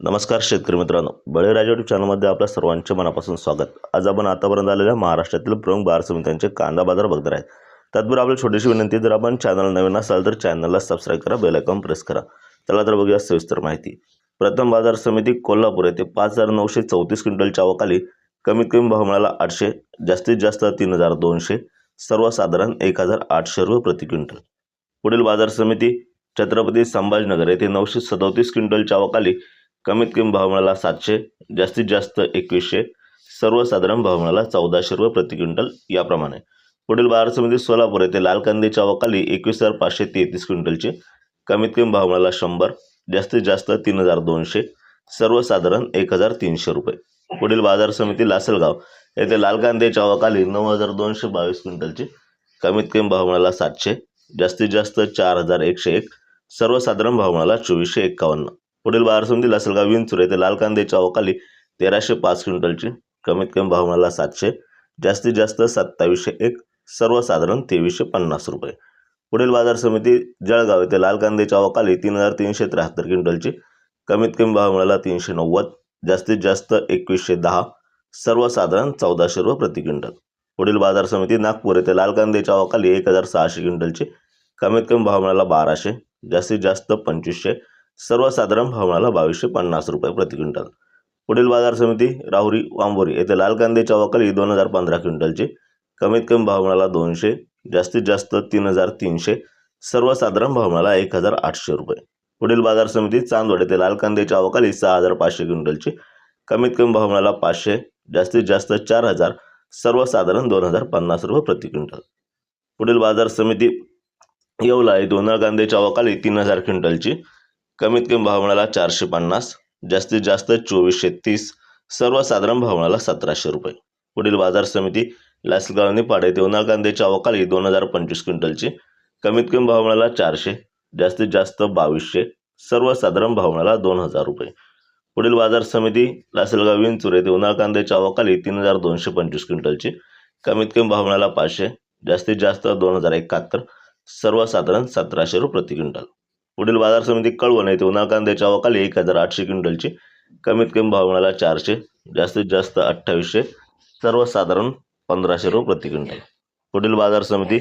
नमस्कार शेतकरी मित्रांनो, बळीराजा यूट्यूब चॅनलमध्ये आपल्या सर्वांचे मनापासून स्वागत। आज आपण आतापर्यंत आलेल्या महाराष्ट्रातील प्रमुख बाजार समित्यांचे कांदा बाजार बघणार आहेत। त्याचबरोबर आपली छोटीशी विनंती, जर आपण चॅनल नवीन असाल तर चॅनलला सबस्क्राइब करा, बेल आयकॉन प्रेस करा। चला तर बघूया सविस्तर माहिती। प्रथम बाजार समिती कोल्हापूर येथे 5934 क्विंटलच्या आवकाली कमीत कमी भाव मिळाला 800, जास्तीत जास्त 3200, सर्वसाधारण 1800 रुपये प्रति क्विंटल। पुढील बाजार समिती छत्रपती संभाजीनगर येथे 937 क्विंटलच्या आवकाली कमीत कमी भाव मिळाला 700, जास्तीत जास्त 2100, सर्वसाधारण भाव मिळाला 1400 रुपये प्रति क्विंटल याप्रमाणे। पुढील बाजार समिती सोलापूर येथे लाल कांद्याच्या आवकाली 21533 क्विंटलची कमीत कमी भाव मिळाला 100, जास्तीत जास्त 3200, सर्वसाधारण 1300 रुपये। पुढील बाजार समिती लासलगाव येथे लाल कांद्याच्या आवकाली 9222 क्विंटलची कमीत कमी भाव मिळाला 700, जास्तीत जास्त 4101, सर्वसाधारण भाव मिळाला 2451। पुढील बाजार समिती लासलगाव विंचूर येथे लाल कांद्याच्या आवकाली 1305 क्विंटलची कमीत कमी भाव मिळाला 700, जास्तीत जास्त 2701, सर्वसाधारण 2350 रुपये। पुढील बाजार समिती जळगाव येथे लाल कांद्याच्या आवकाली 3373 क्विंटलची कमीत कमी भाव मिळाला 390, जास्तीत जास्त 2110, सर्वसाधारण 1400 रुपये प्रति क्विंटल। पुढील बाजार समिती नागपूर येथे लाल कांद्याच्या आवकाली 1600 क्विंटलची कमीत कमी भाव मिळाला 1200, जास्तीत जास्त 2500, सर्वसाधारण भाव मिळाला 2250 रुपये प्रति क्विंटल। पुढील बाजार समिती राहुरी वांबोरी येथे लाल कांद्याच्या आवकाली 2015 क्विंटलची कमीत कमी भाव मिळाला 200, जास्तीत जास्त 3300, सर्वसाधारण भाव मिळाला 1800 रुपये। पुढील बाजार समिती चांदवड येथे लाल कांद्याच्या आवकाली 6500 क्विंटलची कमीत कमी भाव मिळाला 500, जास्तीत जास्त 4000, सर्वसाधारण 2050 रुपये प्रति क्विंटल। पुढील बाजार समिती येवला येथे उन्हाळ कांद्याच्या आवकाली 3000 क्विंटलची कमीत कमी भाव मिळाला 450, जास्तीत जास्त 2430, सर्वसाधारण भाव मिळाला 1700 रुपये। पुढील बाजार समिती लासलगाव निफाड येथे उन्हाळ कांद्याच्या आवकाली 2025 क्विंटलची कमीत कमी भाव मिळाला 400, जास्तीत जास्त 2200, सर्वसाधारण भाव मिळाला 2000 रुपये। पुढील बाजार समिती लासलगाव विंचूर येथे उन्हाळ कांद्याच्या आवकाली 3225 क्विंटलची कमीत कमी भाव मिळाला 500, जास्तीत जास्त 2071, सर्वसाधारण 1700 रुपये प्रति क्विंटल। पुढील बाजार समिती कळवण येथे उन्हाळ कांद्याच्या आवकाली 1800 क्विंटलची कमीत कमी भाव मिळाला 400, जास्तीत जास्त 2800, सर्वसाधारण 1500 रुपये प्रति क्विंटल। पुढील बाजार समिती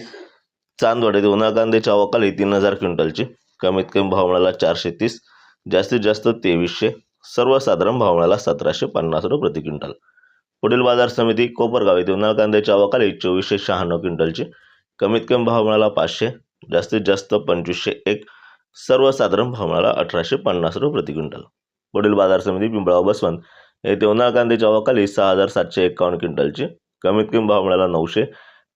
चांदवड येथे उन्हाळ कांद्याच्या आवकाली 3000 क्विंटलची कमीत कमी भाव मिळाला 430, जास्तीत जास्त 2300, सर्वसाधारण भाव मिळाला 1750 रुपये प्रति क्विंटल। पुढील बाजार समिती कोपरगाव येथे उन्हाळ कांद्याच्या आवकाली 2496 क्विंटलची कमीत कमी भाव मिळाला 500, जास्तीत जास्त 2501, सर्वसाधारण भाव मिळाला 1850 रुपये प्रति क्विंटल। पुढील बाजार समिती पिंपळगाव बसवंत येथे उन्हाळ कांद्याच्या आवकाली 6751 क्विंटलची कमीत कमी भाव मिळाला 900,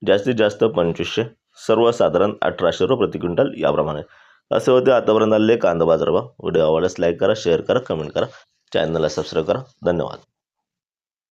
जास्तीत जास्त 2500, सर्वसाधारण 1800 रुपये प्रति क्विंटल याप्रमाणे। असे होते आतापर्यंत आलेले कांदा बाजार भाव। व्हिडिओ आवडल्यास लाईक करा, शेअर करा, कमेंट करा, चॅनलला सबस्क्राईब करा। धन्यवाद।